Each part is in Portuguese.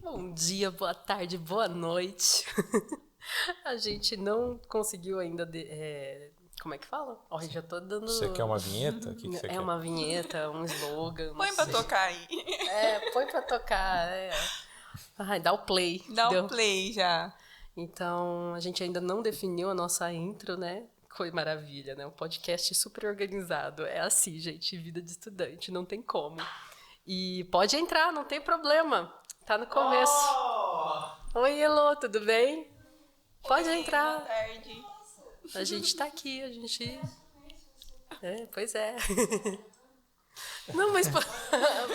Bom dia, boa tarde, boa noite. A gente não conseguiu ainda. Como é que fala? Ó, já tô dando. Você quer uma vinheta? O que você quer? É uma vinheta, um slogan. Não Põe pra sei. tocar aí. Põe pra tocar. Ai, dá o play. Dá Deu. o play já. Então, a gente ainda não definiu a nossa intro, né? Foi maravilha, né? Um podcast super organizado. É assim, gente, vida de estudante, não tem como. E pode entrar, não tem problema. Tá no começo. Oi, Elô, tudo bem? Pode Oi, entrar. Boa tarde. A gente tá aqui, a gente... pois é. Não, mas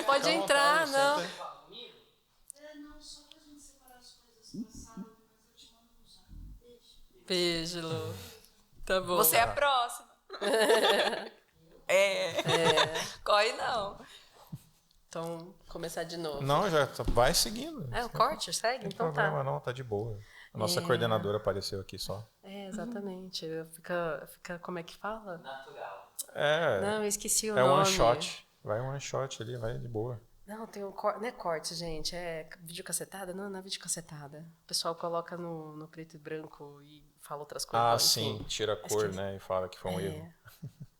pode entrar, não. Não, só pra gente separar as coisas passadas, mas eu te mando no zap. Beijo, Elô. Tá bom. Você é a próxima. Corre não. Então, começar de novo. Não, já vai seguindo. O corte? Segue? Não tem Então problema tá. não, tá de boa. A nossa coordenadora apareceu aqui só. Exatamente. Fica, como é que fala? Natural. Não, eu esqueci o É nome. one shot. Vai one shot ali, vai de boa. Não, tem um corte. Não é corte, gente. É videocassetada? Não é videocassetada. O pessoal coloca no preto e branco e fala outras coisas. Sim, tira a cor, né? E fala que foi um erro.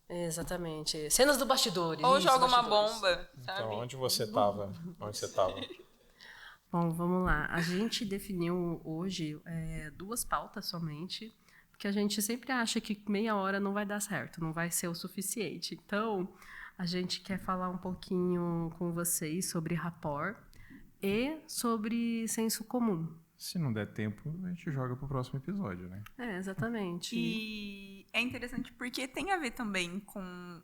Exatamente. Cenas do bastidores. Ou isso, joga uma bastidores. bomba, sabe? Então, onde você tava? Bom, vamos lá. A gente definiu hoje 2 pautas somente, porque a gente sempre acha que meia hora não vai dar certo, não vai ser o suficiente. Então, a gente quer falar um pouquinho com vocês sobre rapport e sobre senso comum. Se não der tempo, a gente joga pro próximo episódio, né? Exatamente. E é interessante porque tem a ver também com o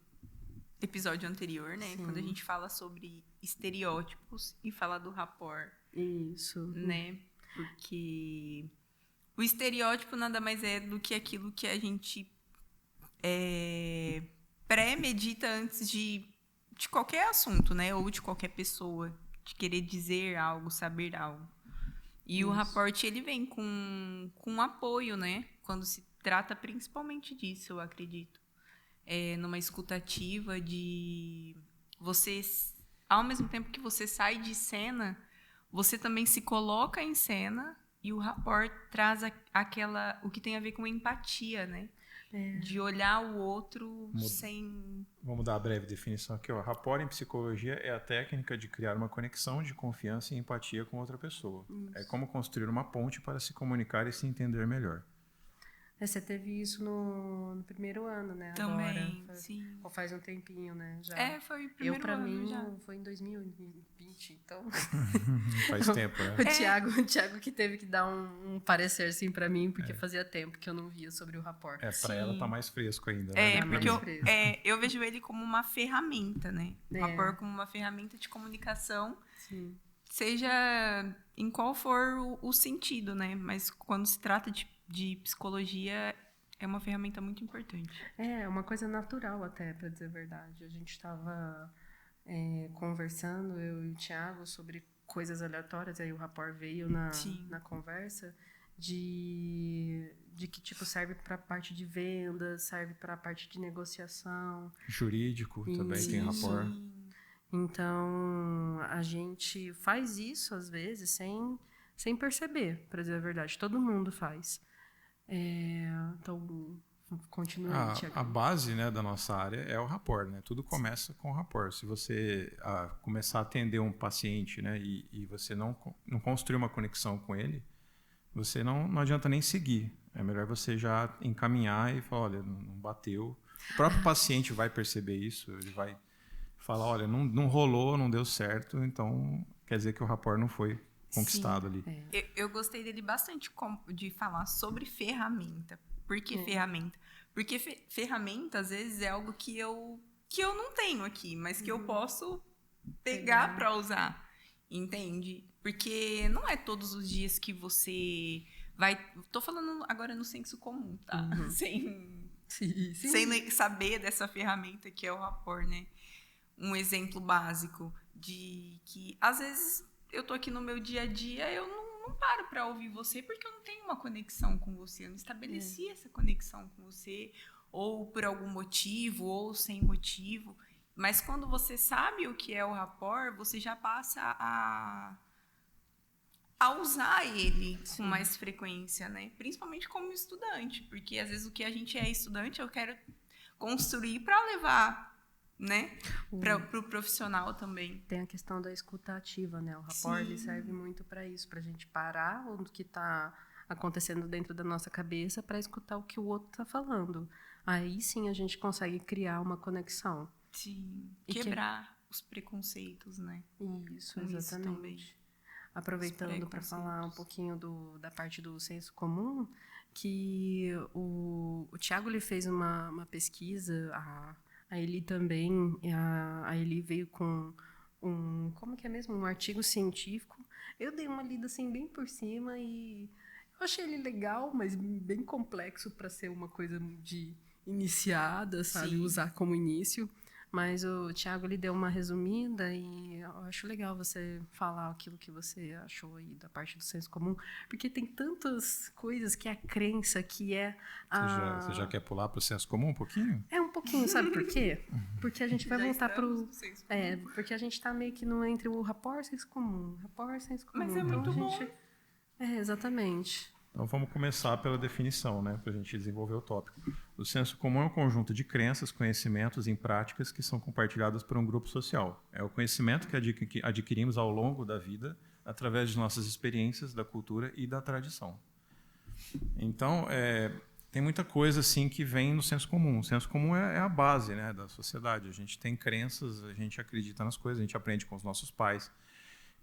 episódio anterior, né? Sim. Quando a gente fala sobre estereótipos e fala do rapport, Isso. né? Porque o estereótipo nada mais é do que aquilo que a gente pré-medita antes de qualquer assunto, né? Ou de qualquer pessoa, de querer dizer algo, saber algo. E o rapport, ele vem com apoio, né? Quando se trata principalmente disso, eu acredito. Numa escutativa de você, ao mesmo tempo que você sai de cena, você também se coloca em cena e o rapport traz o que tem a ver com empatia, né? De olhar o outro sem... Vamos dar a breve definição aqui, ó. Rapport em psicologia é a técnica de criar uma conexão de confiança e empatia com outra pessoa. É como construir uma ponte para se comunicar e se entender melhor. Você teve isso no primeiro ano, né? Também, agora. sim. Ou faz um tempinho, né? Já. Foi o primeiro pra ano mim, já. foi em 2020, então... Faz tempo, né? O Thiago que teve que dar um parecer, assim, pra mim, porque fazia tempo que eu não via sobre o rapport. Pra ela tá mais fresco ainda, né? Porque eu vejo ele como uma ferramenta, né? O rapport como uma ferramenta de comunicação, Sim. seja em qual for o sentido, né? Mas quando se trata de psicologia, é uma ferramenta muito importante. É uma coisa natural até, pra dizer a verdade. A gente estava conversando, eu e o Thiago, sobre coisas aleatórias, aí o rapport veio na conversa, de que tipo serve para a parte de vendas, serve para a parte de negociação. Jurídico também tem rapport. Então, a gente faz isso, às vezes, sem perceber, para dizer a verdade. Todo mundo faz. Então, continua, Thiago. A base, né, da nossa área é o rapport, né? Tudo começa com o rapport. Se você começar a atender um paciente, né, e você não construir uma conexão com ele, você não adianta nem seguir. É melhor você já encaminhar e falar, olha, não bateu. O próprio paciente vai perceber isso, ele vai falar, olha, não rolou, não deu certo, então quer dizer que o rapport não foi conquistado ali. Eu gostei dele bastante de falar sobre ferramenta. Por que ferramenta? Porque ferramenta, às vezes, é algo que eu não tenho aqui, mas que eu posso pegar para usar, entende? Porque não é todos os dias que você vai... Tô falando agora no senso comum, tá? Sem saber dessa ferramenta que é o rapport, né? Um exemplo básico de que, às vezes, eu tô aqui no meu dia a dia, eu não paro para ouvir você porque eu não tenho uma conexão com você, eu não estabeleci essa conexão com você, ou por algum motivo, ou sem motivo. Mas quando você sabe o que é o rapport, você já passa a usar ele com mais frequência, né? Principalmente como estudante, porque às vezes o que a gente é estudante, eu quero construir para levar, né, para o profissional também. Tem a questão da escuta ativa, né? O rapport ele serve muito para isso, para a gente parar o que está acontecendo dentro da nossa cabeça para escutar o que o outro está falando. Aí sim a gente consegue criar uma conexão. Sim. Quebrar os preconceitos, né? Isso, Com exatamente. isso Aproveitando para falar um pouquinho da parte do senso comum, que o Tiago ele fez uma pesquisa, a Eli também, a Eli veio com como que é mesmo? Um artigo científico. Eu dei uma lida assim bem por cima e eu achei ele legal, mas bem complexo para ser uma coisa de iniciada, sabe? Sim. Usar como início. Mas o Tiago ele deu uma resumida e eu acho legal você falar aquilo que você achou aí da parte do senso comum, porque tem tantas coisas que é a crença, que é a... Você já quer pular para o senso comum um pouquinho? É um pouquinho, sabe por quê? Porque a gente vai Já voltar pro... estamos no senso comum. porque a gente tá meio que no entre o rapport e senso comum. Rapport e senso comum. Mas é Então, muito a bom. gente... exatamente. Então vamos começar pela definição, né, para a gente desenvolver o tópico. O senso comum é um conjunto de crenças, conhecimentos e práticas que são compartilhadas por um grupo social. É o conhecimento que adquirimos ao longo da vida através de nossas experiências, da cultura e da tradição. Então, tem muita coisa assim que vem no senso comum. O senso comum é a base, né, da sociedade. A gente tem crenças, a gente acredita nas coisas, a gente aprende com os nossos pais.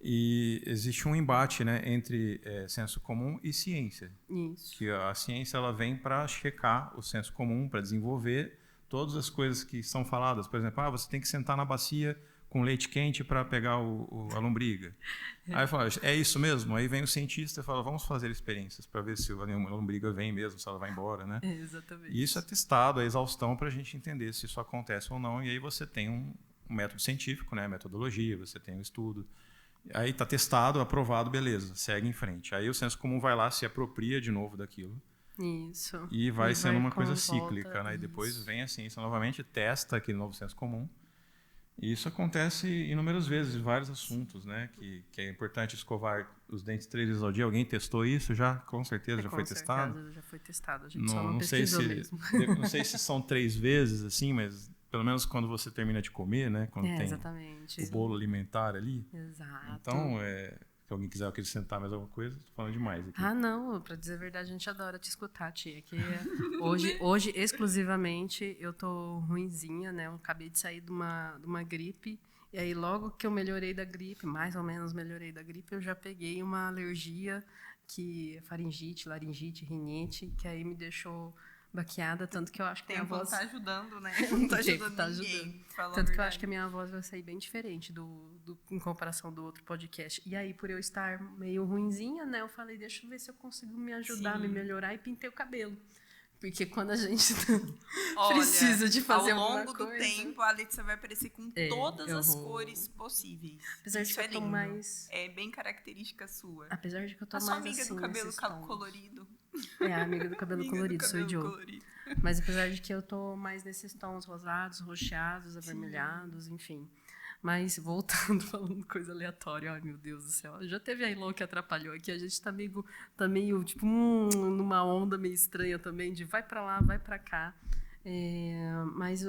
E existe um embate, né, entre senso comum e ciência. Isso. Que a ciência ela vem para checar o senso comum, para desenvolver todas as coisas que são faladas. Por exemplo, você tem que sentar na bacia com leite quente para pegar a lombriga. Aí fala, é isso mesmo? Aí vem o cientista e fala, vamos fazer experiências para ver se a lombriga vem mesmo, se ela vai embora, né? Exatamente. E isso é testado, a exaustão, para a gente entender se isso acontece ou não. E aí você tem um método científico, né, metodologia, você tem um estudo. Aí está testado, aprovado, beleza, segue em frente. Aí o senso comum vai lá, se apropria de novo daquilo. Isso. E vai sendo uma coisa com cíclica, volta, né? E depois isso. vem a ciência novamente, testa aquele novo senso comum. E isso acontece inúmeras vezes, em vários assuntos, né? Que é importante escovar os dentes 3 vezes ao dia. Alguém testou isso já? Com certeza, já foi testado? Com certeza, já foi testado. A gente só não sei pesquisou se, mesmo. não sei se são 3 vezes, assim, mas pelo menos quando você termina de comer, né? Quando tem exatamente. o bolo alimentar ali. Exato. Então, se alguém quiser acrescentar mais alguma coisa, tô falando demais aqui. Não, pra dizer a verdade, a gente adora te escutar, tia. Que hoje, exclusivamente, eu tô ruinzinha, né? Eu acabei de sair de uma gripe. E aí, logo que eu melhorei da gripe, mais ou menos melhorei da gripe, eu já peguei uma alergia, que é faringite, laringite, rinite, que aí me deixou baqueada, tanto que eu acho que minha voz... tá ajudando, né? Não tá ajudando ninguém. Tanto que eu acho que a minha voz vai sair bem diferente em comparação do outro podcast. E aí, por eu estar meio ruinzinha, né, eu falei, deixa eu ver se eu consigo me ajudar, me melhorar, e pintei o cabelo. Porque quando a gente precisa de fazer alguma coisa... Ao longo do tempo, a Letícia vai aparecer com todas as cores possíveis. Apesar de que eu tô mais... É bem característica sua. Apesar de que eu tô a mais sua amiga assim, do cabelo nesses tons. colorido. A amiga do cabelo Amiga colorido, do sou cabelo eu. colorido. Mas apesar de que eu tô mais nesses tons rosados, roxeados, avermelhados, enfim. Mas voltando, falando coisa aleatória, ai meu Deus do céu. Já teve a Ilô que atrapalhou aqui, a gente tá meio tipo, numa onda meio estranha também, de vai pra lá, vai pra cá. Mas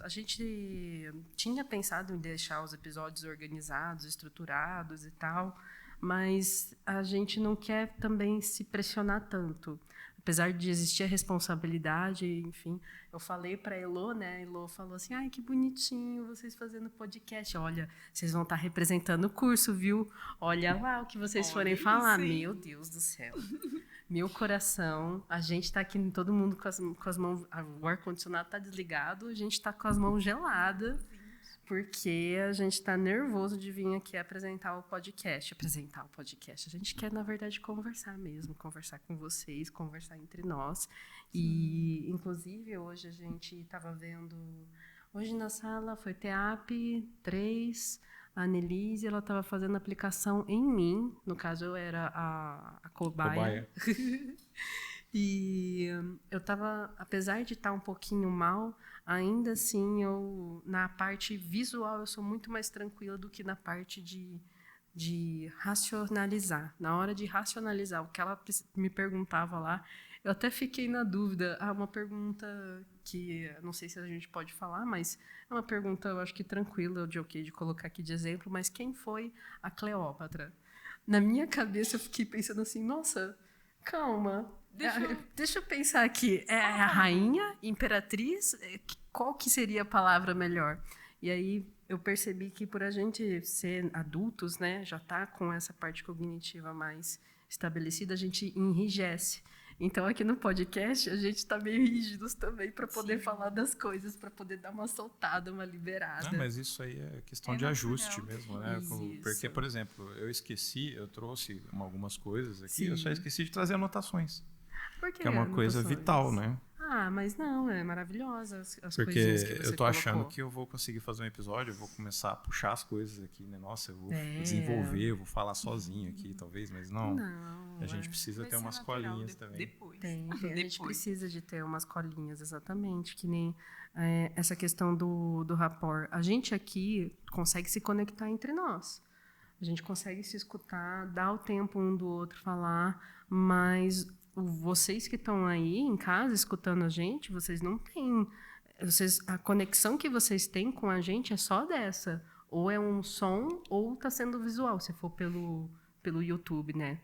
a gente tinha pensado em deixar os episódios organizados, estruturados e tal, mas a gente não quer também se pressionar tanto. Apesar de existir a responsabilidade, enfim, eu falei para a Elô, né? A Elô falou assim, ai, que bonitinho vocês fazendo podcast. Olha, vocês vão estar representando o curso, viu? Olha lá o que vocês forem falar. Meu Deus do céu. Meu coração. A gente está aqui, todo mundo com as mãos... O ar-condicionado está desligado, a gente está com as mãos geladas. Porque a gente está nervoso de vir aqui apresentar o podcast. A gente quer, na verdade, conversar mesmo. Conversar com vocês, conversar entre nós. E, inclusive, hoje a gente estava vendo... Hoje na sala foi TEAP 3. A Annelise, ela estava fazendo aplicação em mim. No caso, eu era a cobaia. E eu estava, apesar de estar um pouquinho mal, ainda assim, na parte visual, eu sou muito mais tranquila do que na parte de de racionalizar. Na hora de racionalizar o que ela me perguntava lá, eu até fiquei na dúvida. Uma pergunta que não sei se a gente pode falar, mas é uma pergunta, eu acho que tranquila de colocar aqui de exemplo, mas quem foi a Cleópatra? Na minha cabeça eu fiquei pensando assim, nossa, calma, deixa eu pensar aqui. É a rainha, imperatriz? Qual que seria a palavra melhor? E aí eu percebi que por a gente ser adultos, né, já tá com essa parte cognitiva mais estabelecida, a gente enrijece. Então, aqui no podcast, a gente está meio rígidos também para poder falar das coisas, para poder dar uma soltada, uma liberada. Não, mas isso aí é questão de ajuste mesmo, né? Porque, por exemplo, eu trouxe algumas coisas aqui, eu só esqueci de trazer anotações. Por que é uma coisa vital, né? Mas não, é maravilhosa as porque coisinhas que você eu tô achando que eu vou conseguir fazer um episódio, eu vou começar a puxar as coisas aqui, né? Nossa, eu vou desenvolver, eu vou falar sozinho aqui, talvez, mas não. A gente precisa ter umas colinhas também. Depois. A gente precisa de ter umas colinhas, exatamente, que nem essa questão do rapport. A gente aqui consegue se conectar entre nós. A gente consegue se escutar, dar o tempo um do outro falar, mas vocês que estão aí em casa escutando a gente, vocês não têm... a conexão que vocês têm com a gente é só dessa. Ou é um som, ou está sendo visual, se for pelo YouTube, né?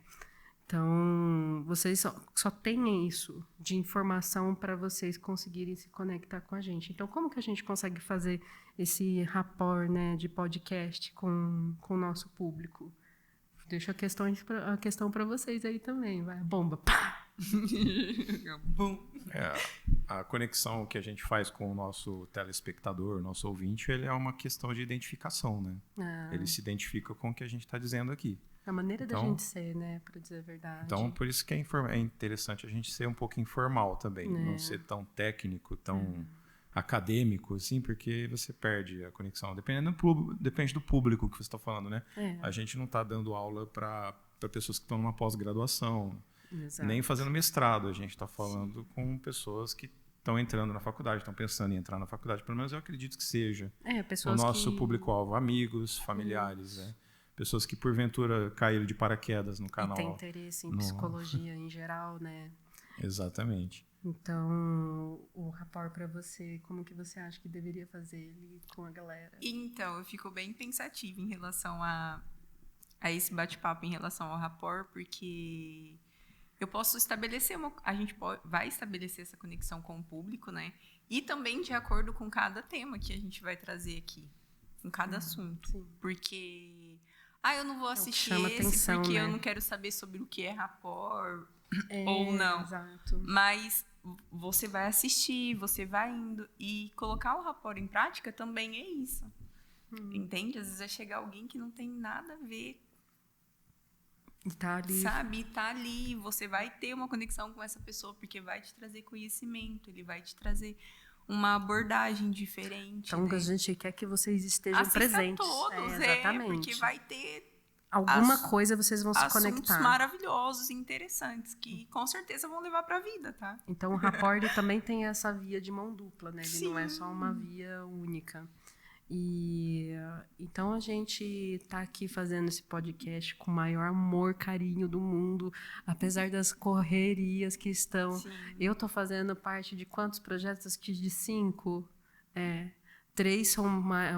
Então, vocês só têm isso de informação para vocês conseguirem se conectar com a gente. Então, como que a gente consegue fazer esse rapport, né, de podcast com o nosso público? Deixa a questão para vocês aí também. Vai, bomba. Pá! Bom. A conexão que a gente faz com o nosso telespectador, nosso ouvinte, ele é uma questão de identificação, né? Ele se identifica com o que a gente está dizendo aqui. A maneira da gente ser, né? Para dizer a verdade. Então, por isso que é interessante a gente ser um pouco informal também. Não ser tão técnico, tão acadêmico, assim, porque você perde a conexão. Depende do público que você está falando, né? A gente não está dando aula para pessoas que estão numa pós-graduação, nem fazendo mestrado. A gente está falando com pessoas que estão entrando na faculdade, estão pensando em entrar na faculdade. Pelo menos eu acredito que seja. Pessoas o nosso público-alvo, amigos, familiares, né? Pessoas que, porventura, caíram de paraquedas no canal. E tem interesse em psicologia em geral, né? Exatamente. Então, o rapport para você, como que você acha que deveria fazer ele com a galera? Então, eu fico bem pensativa em relação a esse bate-papo em relação ao rapport, porque eu posso estabelecer a gente vai estabelecer essa conexão com o público, né? E também de acordo com cada tema que a gente vai trazer aqui, com cada assunto. Sim. Porque eu não vou assistir atenção, porque né? eu não quero saber sobre o que é rapport ou não. Exato. Mas você vai assistir, você vai indo. E colocar o rapport em prática também é isso. Entende? Às vezes vai chegar alguém que não tem nada a ver. E tá ali. Sabe? E tá ali. Você vai ter uma conexão com essa pessoa porque vai te trazer conhecimento, ele vai te trazer uma abordagem diferente. Então, né? a gente quer que vocês estejam Assista presentes. todos, exatamente. porque vai ter alguma coisa vocês vão se assuntos conectar. maravilhosos e interessantes que com certeza vão levar para a vida, tá? Então, o rapport também tem essa via de mão dupla, né? Ele não é só uma via única. E então a gente tá aqui fazendo esse podcast com o maior amor, carinho do mundo, apesar das correrias que estão. Sim. Eu tô fazendo parte de quantos projetos? De 5? 3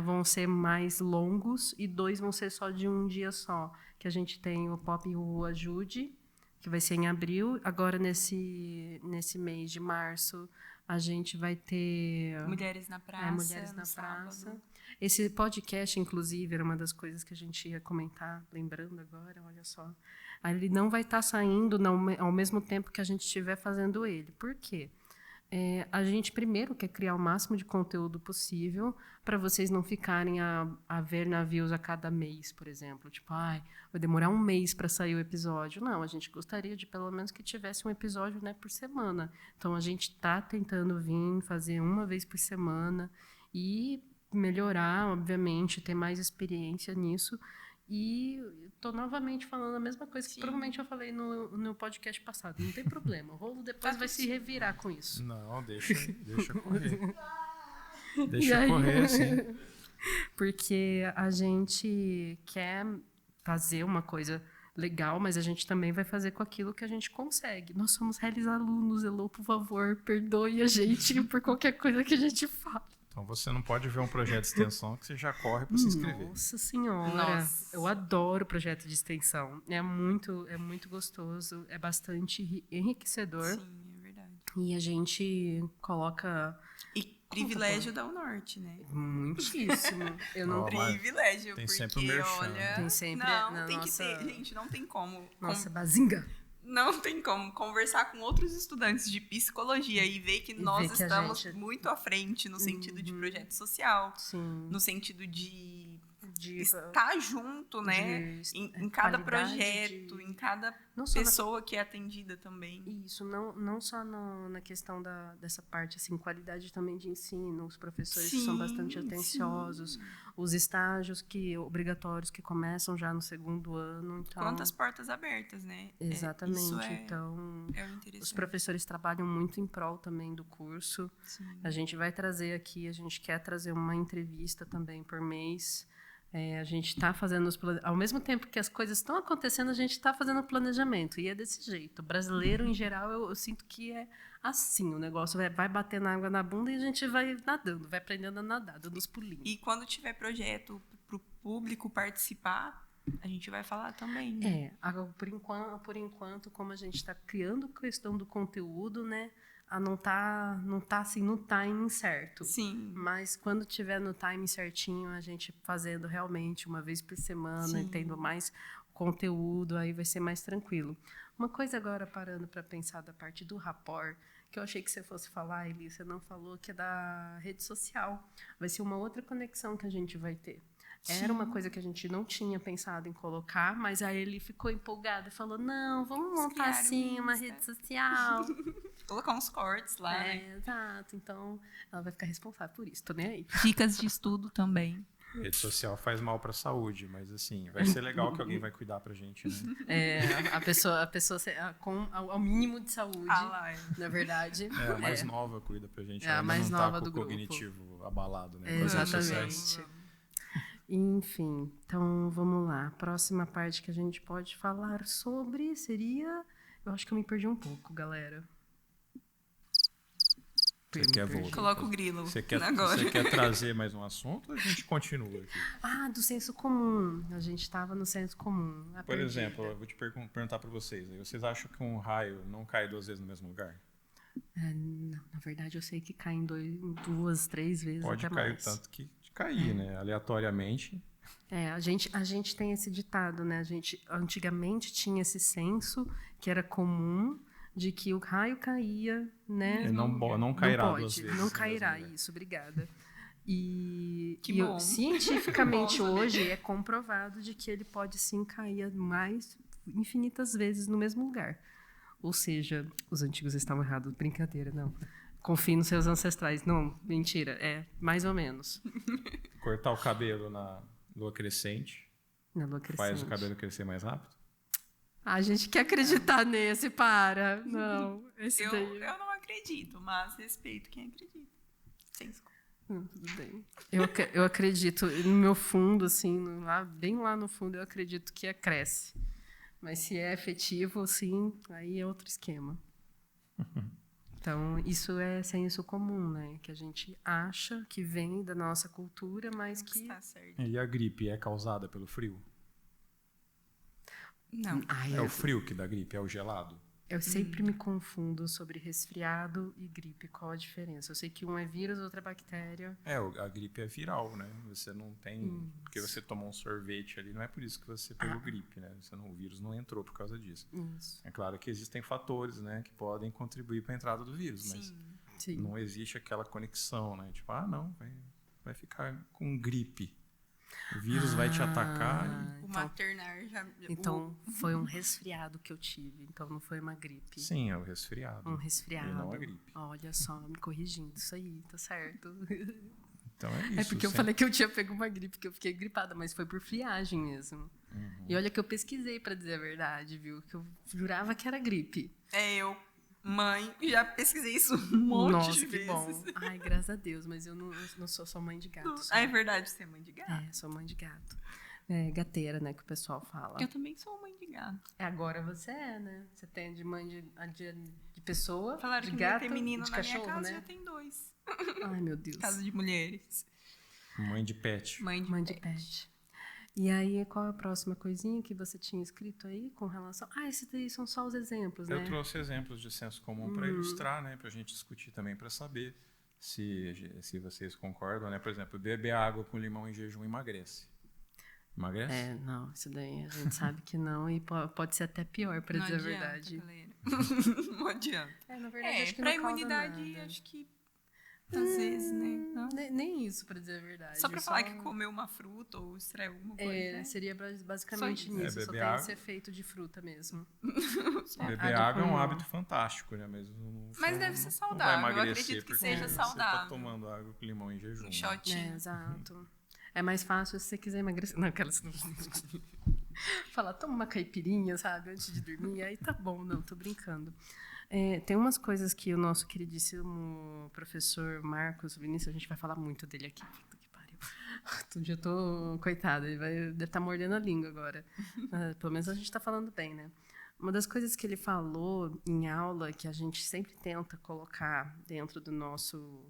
vão ser mais longos e 2 vão ser só de um dia só. Que a gente tem o Pop Rua Ajude, que vai ser em abril. Agora, nesse mês de março, a gente vai ter... Mulheres na Praça. Mulheres na Praça. Esse podcast, inclusive, era uma das coisas que a gente ia comentar, lembrando agora, olha só. Ele não vai estar saindo ao mesmo tempo que a gente estiver fazendo ele. Por quê? A gente primeiro quer criar o máximo de conteúdo possível para vocês não ficarem a ver navios a cada mês, por exemplo. Tipo, vai demorar um mês para sair o episódio. Não, a gente gostaria de pelo menos que tivesse um episódio, né, por semana. Então, a gente está tentando fazer uma vez por semana e melhorar, obviamente, ter mais experiência nisso. E estou novamente falando a mesma coisa que provavelmente eu falei no podcast passado. Não tem problema. O Rolo depois vai se revirar com isso. Não, deixa correr. Deixa correr, assim. Porque a gente quer fazer uma coisa legal, mas a gente também vai fazer com aquilo que a gente consegue. Nós somos réis alunos, Elô, por favor, perdoe a gente por qualquer coisa que a gente fala. Então você não pode ver um projeto de extensão que você já corre para se inscrever. Nossa senhora, Nossa. eu adoro projeto de extensão. É muito gostoso, é bastante enriquecedor. Sim, é verdade. E a gente coloca E privilégio da UNORTE, né? muitíssimo. Eu não Ó, mas Privilégio, tem porque, sempre o merchan, olha... né? Tem sempre Não, na tem nossa- que ter. Gente, não tem como. Nossa, bazinga. Não tem como conversar com outros estudantes de psicologia e ver que nós ver que a estamos gente- muito à frente no sentido de projeto social, Sim. no sentido de De, estar junto, né? de- Em cada qualidade projeto, de- em cada não só na pessoa que é atendida também. Isso, não só na questão dessa parte, assim, qualidade também de ensino, os professores que são Sim, bastante atenciosos, os estágios obrigatórios que começam já no segundo ano. Então, Quantas portas abertas, né? exatamente. Isso é Então, o interessante. os professores trabalham muito em prol também do curso. Sim. A gente vai trazer aqui, a gente quer trazer uma entrevista também por mês. A gente está fazendo ao mesmo tempo que as coisas estão acontecendo, a gente está fazendo o planejamento. E é desse jeito. O brasileiro, em geral, eu sinto que é assim. O negócio vai batendo água na bunda e a gente vai nadando, vai aprendendo a nadar, dando os pulinhos. E quando tiver projeto para o público participar, a gente vai falar também. Né? Agora, por enquanto, como a gente está criando questão do conteúdo, né? Não tá assim no timing certo. Sim. Mas quando tiver no timing certinho, a gente fazendo realmente uma vez por semana, Sim. tendo mais conteúdo, aí vai ser mais tranquilo. Uma coisa agora, parando para pensar da parte do rapport, que eu achei que você fosse falar, Eli, você não falou, que é da rede social. Vai ser uma outra conexão que a gente vai ter. Era uma coisa que a gente não tinha pensado em colocar, mas aí ele ficou empolgado e falou, não, vamos montar criaram assim uma Insta. rede social. Colocar uns cortes lá, né? Exato. Então, ela vai ficar responsável por isso. Tô nem aí. Dicas de estudo também. Rede social faz mal para a saúde, mas assim, vai ser legal que alguém vai cuidar pra gente, né? A pessoa com ao mínimo de saúde, lá, na verdade. É, a mais nova cuida pra gente. É a ainda mais não nova tá com do o grupo. cognitivo abalado, né? com as redes sociais. Exatamente. Enfim, então vamos lá. A próxima parte que a gente pode falar sobre seria... Eu acho que eu me perdi um pouco, galera. Você quer voltar? Coloca o grilo Você quer trazer mais um assunto ou a gente continua aqui? Do senso comum. A gente estava no senso comum. Por exemplo, eu vou te perguntar para vocês. Vocês acham que um raio não cai 2 vezes no mesmo lugar? Não, na verdade, eu sei que cai em 2, 3 vezes Pode até cair mais. o tanto que cair, né? Aleatoriamente. A gente tem esse ditado, né? A gente antigamente tinha esse senso que era comum de que o raio caía, né? Ele não cairá não pode, 2 vezes. não no cairá, mesmo lugar. isso, obrigada. E bom. cientificamente Bom saber. hoje é comprovado de que ele pode sim cair mais infinitas vezes no mesmo lugar. Ou seja, os antigos estavam errados, brincadeira, não. Confie nos seus ancestrais. Não, mentira, mais ou menos. Cortar o cabelo na lua crescente Na lua crescente. faz o cabelo crescer mais rápido? A gente quer acreditar nesse, para. Não, esse Eu daí... não acredito, mas respeito quem acredita. Senso comum. Tudo bem. Eu acredito, no meu fundo, assim, bem lá no fundo, eu acredito que cresce. Mas se é efetivo, sim, aí é outro esquema. Então, isso é senso comum, né? Que a gente acha que vem da nossa cultura, mas que... Está certo. E a gripe é causada pelo frio? Não. Ai, É o frio que dá gripe? É o gelado? eu sempre me confundo sobre resfriado e gripe. Qual a diferença? Eu sei que um é vírus, outra é bactéria. A gripe é viral, né? Você não tem... Porque você tomou um sorvete ali, não é por isso que você pegou gripe, né? O vírus não entrou por causa disso. Isso. É claro que existem fatores, né? Que podem contribuir para a entrada do vírus, mas Sim. não existe aquela conexão, né? Tipo, não, vai ficar com gripe. O vírus vai te atacar. O maternar já... Então, foi um resfriado que eu tive. Então, não foi uma gripe. Sim, é o resfriado. Um resfriado. E não a gripe. Olha só, me corrigindo. Isso aí, tá certo. Então é isso. É porque eu falei que eu tinha pego uma gripe, que eu fiquei gripada, mas foi por friagem mesmo. E olha que eu pesquisei, pra dizer a verdade, viu? Que eu jurava que era gripe. Eu, mãe, já pesquisei isso um monte Nossa, de que vezes. bom. Ai, graças a Deus, mas eu não sou só mãe de gato. É verdade, você é mãe de gato. Sou mãe de gato. gateira, né, que o pessoal fala. Eu também sou mãe de gato. Agora você né? Você tem de mãe de pessoa, Falaram de que gato, não ia ter menino de na cachorro, minha casa, né? já tem 2. Ai, meu Deus. Casa de mulheres. Mãe de pet. Mãe de pet. E aí, qual é a próxima coisinha que você tinha escrito aí com relação... esses daí são só os exemplos, né? Eu trouxe exemplos de senso comum para ilustrar, né? Pra gente discutir também, para saber se vocês concordam, né? Por exemplo, beber água com limão em jejum emagrece. Emagrece? Não, isso daí a gente sabe que não e pode ser até pior, para dizer a verdade. Galera. Não adianta. Na verdade, acho que pra não causa imunidade, nada. acho que às vezes, né? Não. Nem isso, para dizer a verdade. Só pra falar que comeu uma fruta ou extrair alguma coisa. né? Seria basicamente Só nisso. isso. Só Beber tem água. esse efeito de fruta mesmo. Beber água é um hábito fantástico, né? Mas deve ser não saudável. vai Eu emagrecer acredito que porque seja Você saudável. tá tomando água com limão em jejum. Um shotinho. Exato. É mais fácil se você quiser emagrecer. Não, aquelas... Falar, toma uma caipirinha, sabe? Antes de dormir. Aí tá bom, não, tô brincando. Tem umas coisas que o nosso queridíssimo professor Marcos Vinícius, a gente vai falar muito dele aqui. Puta que pariu. Um dia eu tô... Coitado, ele deve estar mordendo a língua agora. Pelo menos a gente tá falando bem, né? Uma das coisas que ele falou em aula, que a gente sempre tenta colocar dentro do nosso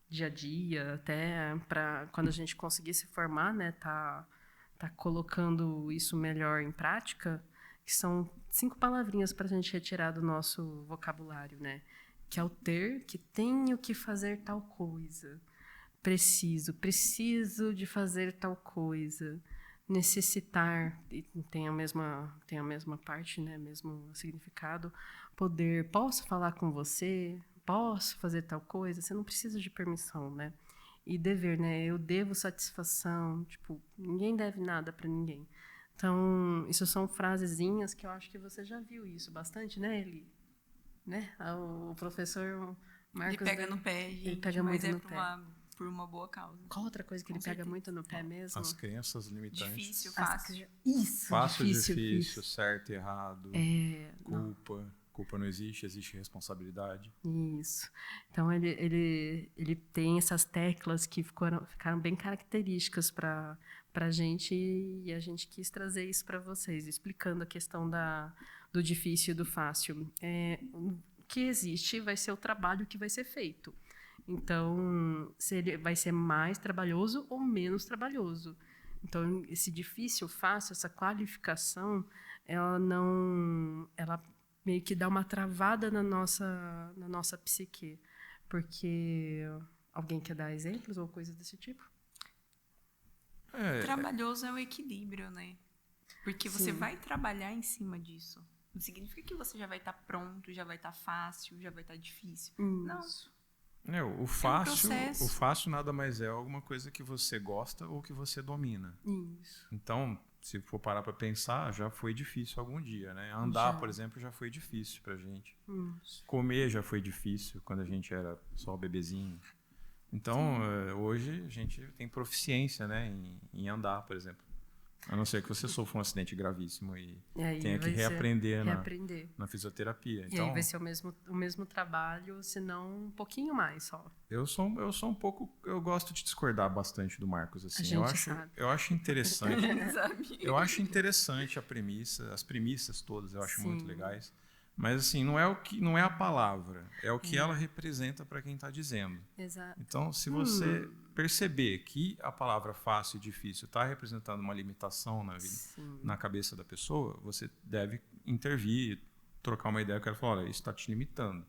dia a dia, até para quando a gente conseguir se formar, né, tá colocando isso melhor em prática, que são 5 palavrinhas para a gente retirar do nosso vocabulário, né, que é o ter, que tenho que fazer tal coisa, preciso de fazer tal coisa, necessitar, e tem a mesma parte, né, mesmo significado, poder, posso falar com você, posso fazer tal coisa, você não precisa de permissão, né? E dever, né? Eu devo satisfação, tipo, ninguém deve nada para ninguém. Então, isso são frasezinhas que eu acho que você já viu isso bastante, né, Eli? Né? O professor Marcos... Ele pega no pé, gente, ele pega mas muito no pé. Por uma boa causa. Qual outra coisa que ele pega muito no pé mesmo? As crenças limitantes. Difícil, fácil. Isso, Fácil, difícil, certo, errado, culpa... Não. Culpa não existe, existe responsabilidade. Isso. Então, ele tem essas teclas que ficaram bem características para a gente e a gente quis trazer isso para vocês, explicando a questão do difícil e do fácil. O que existe vai ser o trabalho que vai ser feito. Então, se ele vai ser mais trabalhoso ou menos trabalhoso. Então, esse difícil, fácil, essa qualificação, ela meio que dá uma travada na nossa psique. Porque alguém quer dar exemplos ou coisas desse tipo? Trabalhoso é o equilíbrio, né? Porque você vai trabalhar em cima disso. Não significa que você já vai estar pronto, já vai estar fácil, já vai estar difícil. Não. O fácil nada mais é alguma coisa que você gosta ou que você domina. Isso. Então, se for parar para pensar, já foi difícil algum dia, né? Andar, por exemplo, já foi difícil pra gente. Comer já foi difícil quando a gente era só bebezinho. Então, hoje a gente tem proficiência, né, em andar, por exemplo. A não ser que você sofra um acidente gravíssimo e tenha que reaprender na fisioterapia. E aí vai ser o mesmo trabalho, se não um pouquinho mais só. Eu sou um pouco... Eu gosto de discordar bastante do Marcos, assim. Eu acho interessante. Eu acho interessante as premissas todas, eu acho muito legais. Mas, assim, não é a palavra, é o que ela representa para quem está dizendo. Exato. Então, se você perceber que a palavra fácil e difícil está representando uma limitação na cabeça da pessoa, você deve intervir, trocar uma ideia com ela e falar, olha, isso está te limitando.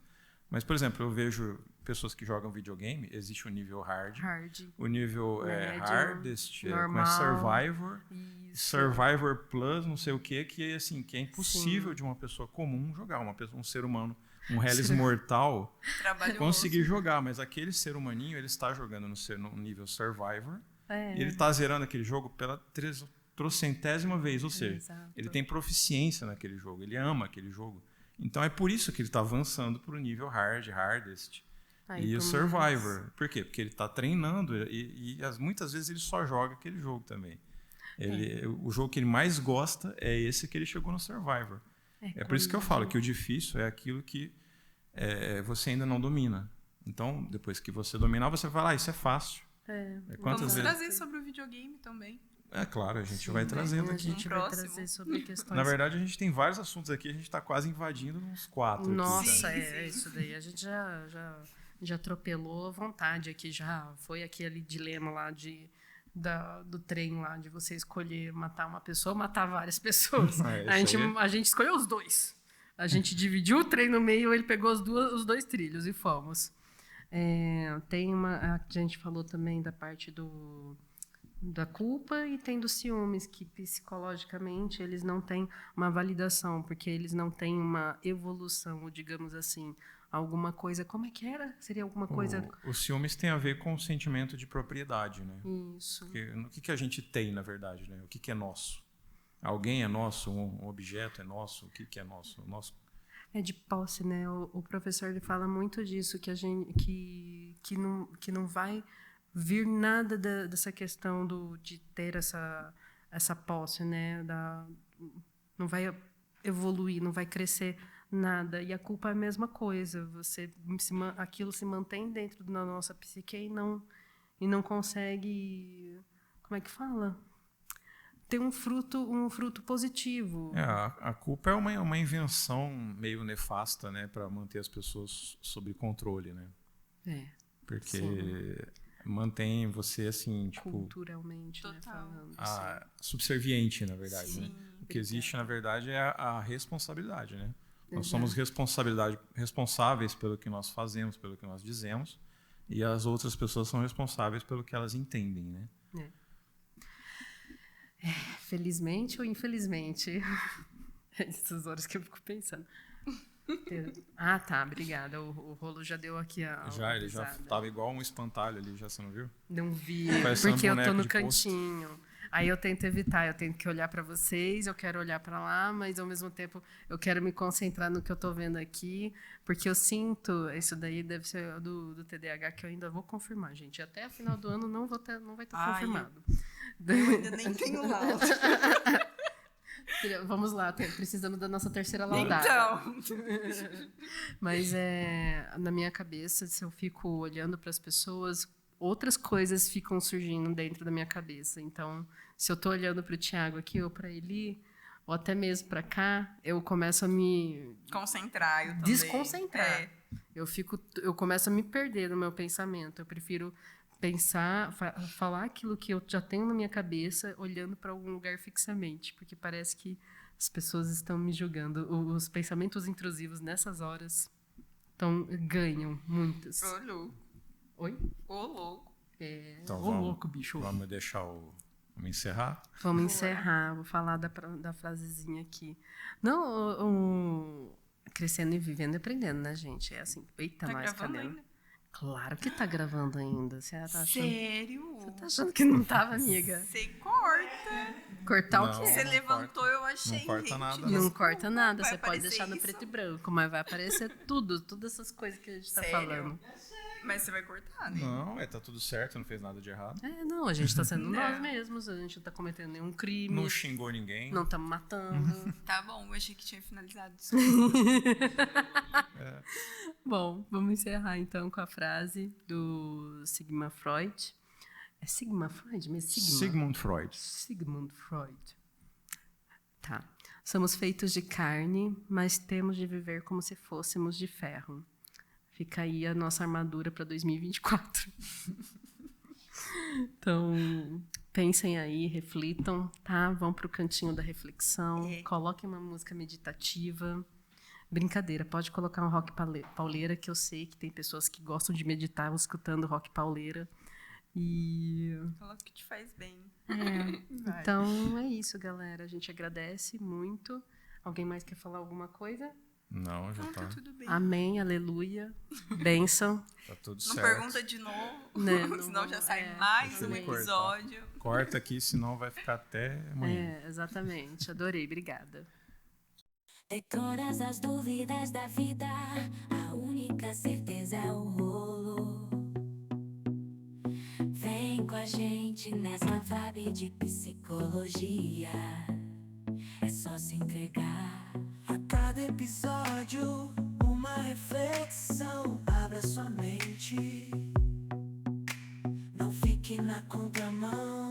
Mas, por exemplo, eu vejo pessoas que jogam videogame, existe o nível hard. O nível hardest, normal, survivor, survivor plus, não sei o que é impossível de uma pessoa comum jogar, um ser humano, um Hellis mortal, conseguir jogar. Mas aquele ser humaninho, ele está jogando no nível survivor, e ele está zerando aquele jogo pela 300ª vez, ou seja, ele tem proficiência naquele jogo, ele ama aquele jogo. Então é por isso que ele está avançando para o nível hardest e o survivor. Por quê? Porque ele está treinando e muitas vezes ele só joga aquele jogo também. O jogo que ele mais gosta é esse que ele chegou no survivor. É por isso que eu falo que o difícil é aquilo que você ainda não domina. Então, depois que você dominar, você vai falar, isso é fácil. Vamos trazer sobre o videogame também. É claro, a gente vai trazendo A aqui. gente vai Próximo. trazer sobre questões... Na verdade, a gente tem vários assuntos aqui, a gente tá quase invadindo uns 4. Nossa, aqui, Sim, sim. isso daí. A gente já atropelou à vontade aqui, já foi aquele dilema lá do trem lá, de você escolher matar uma pessoa ou matar várias pessoas. A gente escolheu os dois. A gente dividiu o trem no meio, ele pegou os dois trilhos e fomos. A gente falou também da parte da culpa e tem dos ciúmes, que psicologicamente eles não têm uma validação, porque eles não têm uma evolução, ou digamos assim, alguma coisa... Como é que era? Seria alguma coisa... O ciúmes tem a ver com o sentimento de propriedade, né? Isso. Porque, o que a gente tem, na verdade, né? O que é nosso? Alguém é nosso, um objeto é nosso, o que é nosso? É de posse, né? O professor ele fala muito disso, que a gente que não vai vir nada dessa questão de ter essa posse, né? Não vai evoluir, não vai crescer nada. E a culpa é a mesma coisa. Aquilo se mantém dentro da nossa psique e não consegue... Como é que fala? Ter um fruto positivo. A culpa é uma invenção meio nefasta, né? Para manter as pessoas sob controle, né? Porque... Sim. Mantém você assim, tipo... Culturalmente, né, falando. Subserviente, na verdade. Sim. Né? O que existe, na verdade, é a responsabilidade, né? Nós somos responsáveis pelo que nós fazemos, pelo que nós dizemos, e as outras pessoas são responsáveis pelo que elas entendem, né? Felizmente ou infelizmente? Essas horas que eu fico pensando. Ah, tá, obrigada. O Rolo já deu aqui a... Ele já tava igual um espantalho ali, você não viu? Não vi, Parece porque eu tô no de cantinho. Posto. Aí eu tento evitar, eu tenho que olhar para vocês, eu quero olhar para lá, mas ao mesmo tempo eu quero me concentrar no que eu tô vendo aqui, porque eu sinto, isso daí deve ser do TDAH, que eu ainda vou confirmar, gente. Até o final do ano não vai estar confirmado. Eu ainda nem tenho laudo. Vamos lá, precisamos da nossa terceira laudada. Então. Mas na minha cabeça, se eu fico olhando para as pessoas, outras coisas ficam surgindo dentro da minha cabeça. Então, se eu estou olhando para o Thiago aqui ou para Eli, ou até mesmo para cá, eu começo a me concentrar, eu também. Desconcentrar. Eu começo a me perder no meu pensamento. Eu prefiro pensar, falar aquilo que eu já tenho na minha cabeça, olhando para algum lugar fixamente, porque parece que as pessoas estão me julgando. Os pensamentos intrusivos nessas horas ganham muitas. Ô, louco. Oi? Ô, louco. Então, louco, bicho. Vamos encerrar? Vamos encerrar. Vou falar da frasezinha aqui. Não, crescendo e vivendo e aprendendo, né, gente? É assim, eita, nós, cadê? Ainda? Claro que tá gravando ainda. Você tá achando... Sério? Você tá achando que não tava, amiga? Você corta. Cortar Não, o quê? Você levantou, eu achei, Não corta gente. nada, Não corta nada, vai você pode aparecer deixar no isso? preto e branco, mas vai aparecer todas essas coisas que a gente tá Sério? falando. Mas você vai cortar, né? Não, tá tudo certo, não fez nada de errado. Não, a gente tá sendo Não. nós mesmos, a gente não tá cometendo nenhum crime, Não xingou ninguém. não estamos matando. Tá bom, eu achei que tinha finalizado isso. Bom, vamos encerrar então com a frase do Sigmund Freud. É Sigmund Freud? Mas Sigmund Freud. Sigmund Freud. Tá. Somos feitos de carne, mas temos de viver como se fôssemos de ferro. Fica aí a nossa armadura para 2024. Então, pensem aí, reflitam, tá? Vão para o cantinho da reflexão, coloquem uma música meditativa. Brincadeira, pode colocar um rock pauleira, que eu sei que tem pessoas que gostam de meditar escutando rock pauleira. E... Coloca o que te faz bem. Então, é isso, galera. A gente agradece muito. Alguém mais quer falar alguma coisa? Não, já Não, tá. tá tudo bem. Amém, aleluia, bênção. Tá tudo Não certo. pergunta de novo, Né, não senão já vamos- sai mais um Deixa eu cortar. episódio. Corta aqui, senão vai ficar até amanhã. Exatamente. Adorei, obrigada. De todas as dúvidas da vida, a única certeza é o rolo. Vem com a gente nessa vibe de psicologia. É só se entregar. A cada episódio, uma reflexão. Abra sua mente. Não fique na contramão.